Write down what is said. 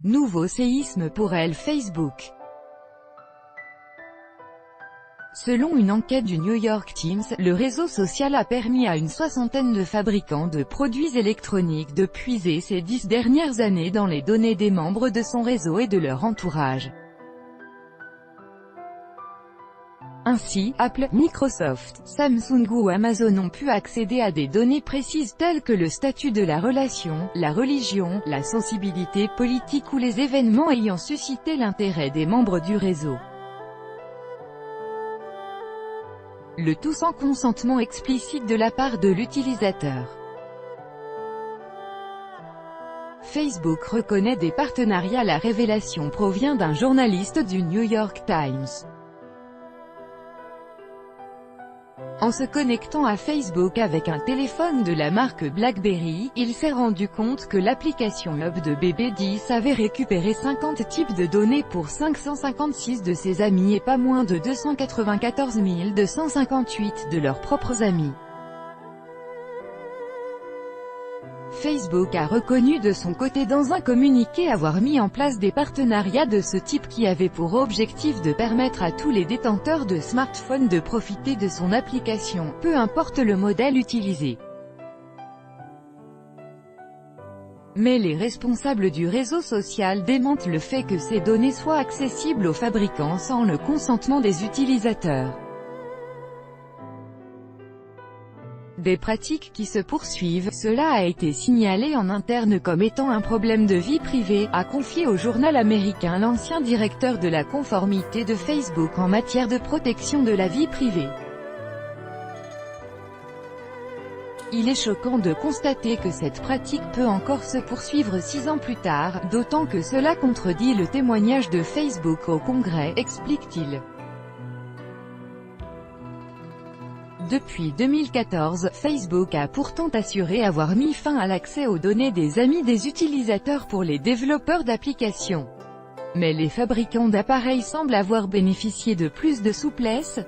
Nouveau séisme pour elle Facebook. Selon une enquête du New York Times, le réseau social a permis à une soixantaine de fabricants de produits électroniques de puiser ces 10 dernières années dans les données des membres de son réseau et de leur entourage. Ainsi, Apple, Microsoft, Samsung ou Amazon ont pu accéder à des données précises telles que le statut de la relation, la religion, la sensibilité politique ou les événements ayant suscité l'intérêt des membres du réseau. Le tout sans consentement explicite de la part de l'utilisateur. Facebook reconnaît des partenariats. La révélation provient d'un journaliste du New York Times. En se connectant à Facebook avec un téléphone de la marque BlackBerry, il s'est rendu compte que l'application Hub de BB10 avait récupéré 50 types de données pour 556 de ses amis et pas moins de 294 258 de leurs propres amis. Facebook a reconnu de son côté dans un communiqué avoir mis en place des partenariats de ce type qui avaient pour objectif de permettre à tous les détenteurs de smartphones de profiter de son application, peu importe le modèle utilisé. Mais les responsables du réseau social démentent le fait que ces données soient accessibles aux fabricants sans le consentement des utilisateurs. Des pratiques qui se poursuivent, cela a été signalé en interne comme étant un problème de vie privée, a confié au journal américain l'ancien directeur de la conformité de Facebook en matière de protection de la vie privée. Il est choquant de constater que cette pratique peut encore se poursuivre 6 ans plus tard, d'autant que cela contredit le témoignage de Facebook au Congrès, explique-t-il. Depuis 2014, Facebook a pourtant assuré avoir mis fin à l'accès aux données des amis des utilisateurs pour les développeurs d'applications. Mais les fabricants d'appareils semblent avoir bénéficié de plus de souplesse.